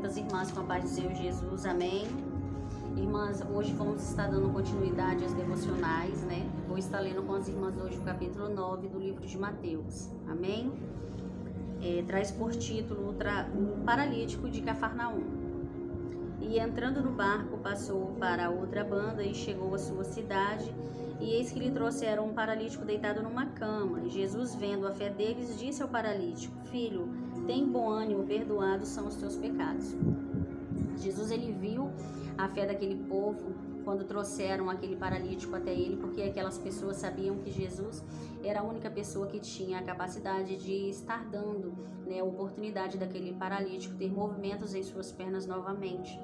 Benditas irmãs, com a paz do Senhor Jesus, amém? Irmãs, hoje vamos estar dando continuidade às devocionais, né? Vou estar lendo com as irmãs hoje o capítulo 9 do livro de Mateus, amém? Traz por título o paralítico de Cafarnaum. E entrando no barco, passou para outra banda e chegou à sua cidade, e eis que lhe trouxeram um paralítico deitado numa cama. E Jesus, vendo a fé deles, disse ao paralítico: Filho, tem bom ânimo, perdoados são os teus pecados. Jesus, ele viu a fé daquele povo quando trouxeram aquele paralítico até ele, porque aquelas pessoas sabiam que Jesus era a única pessoa que tinha a capacidade de estar dando, né, a oportunidade daquele paralítico ter movimentos em suas pernas novamente.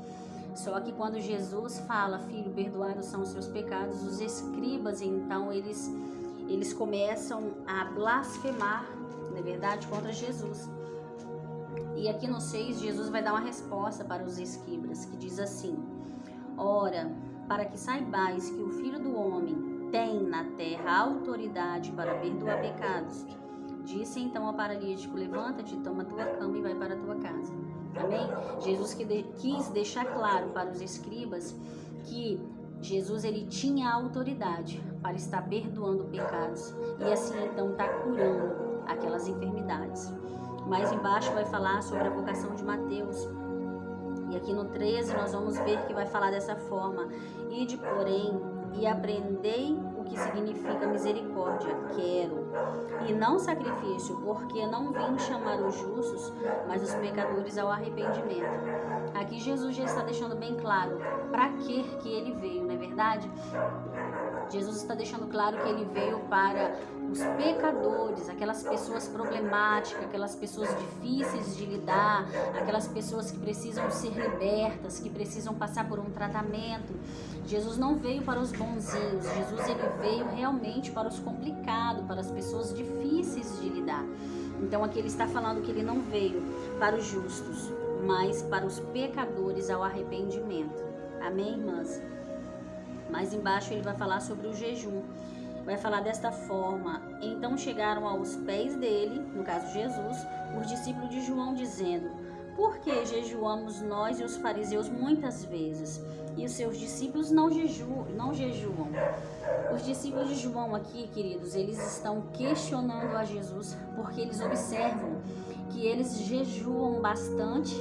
Só que quando Jesus fala: Filho, perdoados são os seus pecados, os escribas, então, eles começam a blasfemar, na verdade, contra Jesus. E aqui no 6, Jesus vai dar uma resposta para os escribas, que diz assim: Ora, para que saibais que o Filho do Homem tem na terra autoridade para perdoar pecados, disse então ao paralítico: Levanta-te, toma tua cama e vai para a tua casa. Amém? Jesus quis deixar claro para os escribas que Jesus, ele tinha autoridade para estar perdoando pecados e assim então está curando aquelas enfermidades. Mais embaixo vai falar sobre a vocação de Mateus. E aqui no 13 nós vamos ver que vai falar dessa forma: Ide, porém, e aprendei o que significa misericórdia, quero, e não sacrifício, porque não vim chamar os justos, mas os pecadores ao arrependimento. Aqui Jesus já está deixando bem claro para que ele veio, não é verdade? Jesus está deixando claro que ele veio para os pecadores, aquelas pessoas problemáticas, aquelas pessoas difíceis de lidar, aquelas pessoas que precisam ser libertas, que precisam passar por um tratamento. Jesus não veio para os bonzinhos, Jesus, ele veio realmente para os complicados, para as pessoas difíceis de lidar. Então aqui ele está falando que ele não veio para os justos, mas para os pecadores ao arrependimento. Amém, irmãs? Mais embaixo ele vai falar sobre o jejum. Vai falar desta forma: Então chegaram aos pés dele, no caso Jesus, os discípulos de João, dizendo: Por que jejuamos nós e os fariseus muitas vezes, e os seus discípulos não jejuam? Os discípulos de João aqui, queridos, eles estão questionando a Jesus, porque eles observam que eles jejuam bastante,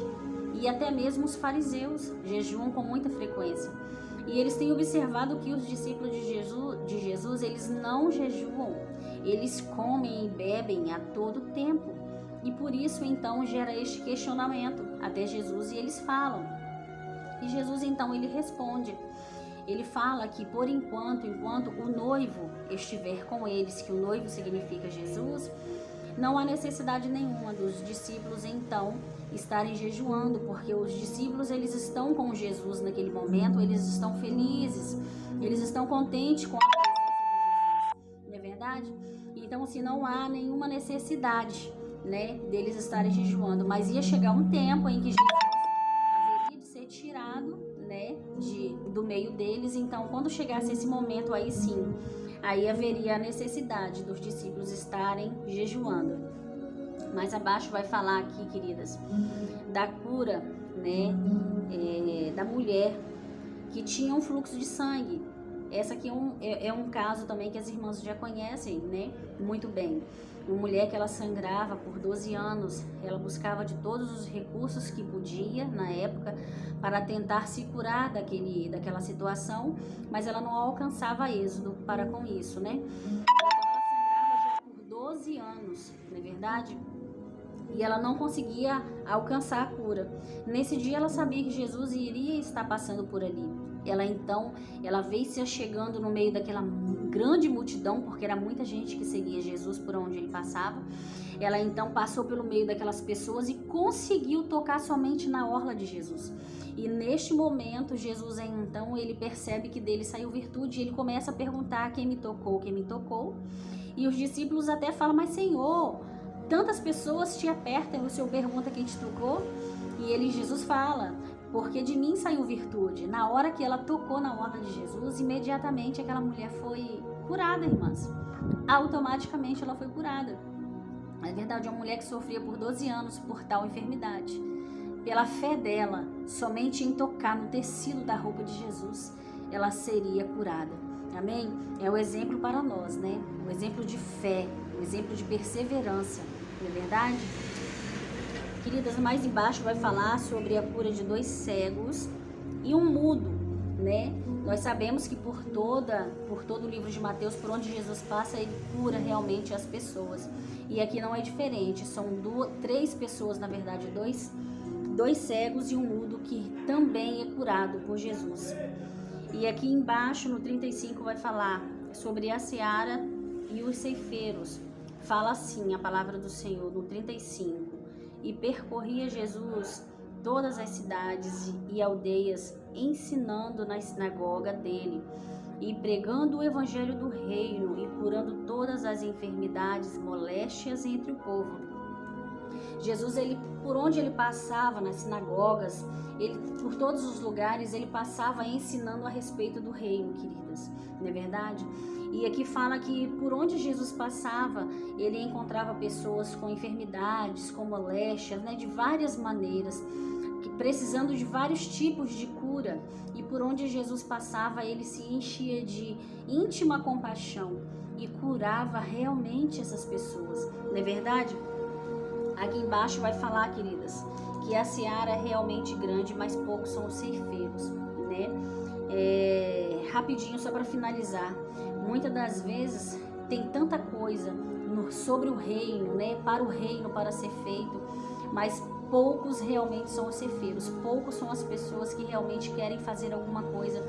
e até mesmo os fariseus jejuam com muita frequência. E eles têm observado que os discípulos de Jesus, eles não jejuam, eles comem e bebem a todo tempo. E por isso, então, gera este questionamento até Jesus, e eles falam. E Jesus, então, ele responde. Ele fala que, por enquanto o noivo estiver com eles, que o noivo significa Jesus, não há necessidade nenhuma dos discípulos, então, estarem jejuando, porque os discípulos, eles estão com Jesus naquele momento, eles estão felizes, eles estão contentes com a presença de Jesus, não é verdade? Então, assim, não há nenhuma necessidade, né, deles estarem jejuando, mas ia chegar um tempo em que Jesus haveria de ser tirado, né, do meio deles. Então, quando chegasse esse momento, aí sim, aí haveria a necessidade dos discípulos estarem jejuando. Mais abaixo vai falar aqui, queridas, da cura, né, da mulher que tinha um fluxo de sangue. Essa aqui é um caso também que as irmãs já conhecem, né, muito bem. Uma mulher que ela sangrava por 12 anos, ela buscava de todos os recursos que podia na época para tentar se curar daquela situação, mas ela não alcançava êxito para com isso, né? Então ela sangrava já por 12 anos, não é verdade? E ela não conseguia alcançar a cura. Nesse dia ela sabia que Jesus iria estar passando por ali. Ela veio se achegando no meio daquela grande multidão, porque era muita gente que seguia Jesus por onde ele passava. Ela então passou pelo meio daquelas pessoas e conseguiu tocar somente na orla de Jesus. E neste momento, Jesus então, ele percebe que dele saiu virtude, e ele começa a perguntar: quem me tocou, quem me tocou? E os discípulos até falam: mas Senhor, tantas pessoas te apertam e o Senhor pergunta quem te tocou? E Jesus fala: porque de mim saiu virtude. Na hora que ela tocou na orla de Jesus, imediatamente aquela mulher foi curada, irmãs. Automaticamente ela foi curada. É verdade, uma mulher que sofria por 12 anos por tal enfermidade. pela fé dela, somente em tocar no tecido da roupa de Jesus, ela seria curada. Amém? É o exemplo para nós, né? O exemplo de fé, o exemplo de perseverança, não é verdade? Queridas, mais embaixo vai falar sobre a cura de 2 cegos e um mudo, né? Nós sabemos que por todo o livro de Mateus, por onde Jesus passa, ele cura realmente as pessoas. E aqui não é diferente, são 3 pessoas, na verdade, dois cegos e um mudo que também é curado por Jesus. E aqui embaixo, no 35, vai falar sobre a seara e os ceifeiros. Fala assim a palavra do Senhor, no 35. E percorria Jesus todas as cidades e aldeias, ensinando na sinagoga dele, e pregando o evangelho do reino, e curando todas as enfermidades, moléstias entre o povo. Jesus, por onde ele passava, nas sinagogas, por todos os lugares, ele passava ensinando a respeito do reino, queridas, não é verdade? E aqui fala que por onde Jesus passava, ele encontrava pessoas com enfermidades, com moléstias, né, de várias maneiras, precisando de vários tipos de cura. E por onde Jesus passava, ele se enchia de íntima compaixão e curava realmente essas pessoas, não é verdade? Aqui embaixo vai falar, queridas, que a seara é realmente grande, mas poucos são os ceifeiros, né? Rapidinho, só para finalizar, muitas das vezes tem tanta coisa sobre o reino, né? Para o reino, para ser feito, mas poucos realmente são os ceifeiros, poucos são as pessoas que realmente querem fazer alguma coisa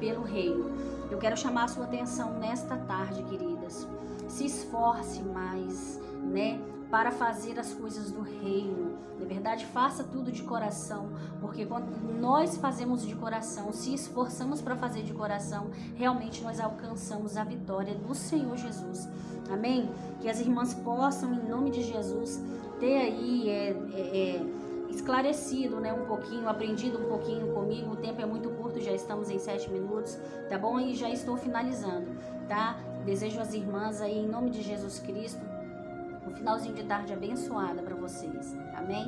pelo reino. Eu quero chamar a sua atenção nesta tarde, queridas. Se esforce mais, né? Para fazer as coisas do reino, na verdade, faça tudo de coração, porque quando nós fazemos de coração, se esforçamos para fazer de coração, realmente nós alcançamos a vitória do Senhor Jesus, amém? Que as irmãs possam, em nome de Jesus, ter aí esclarecido, né, um pouquinho, aprendido um pouquinho comigo. O tempo é muito curto, já estamos em 7 minutos, tá bom? E já estou finalizando, tá? Desejo às irmãs aí, em nome de Jesus Cristo, um finalzinho de tarde abençoada para vocês. Amém?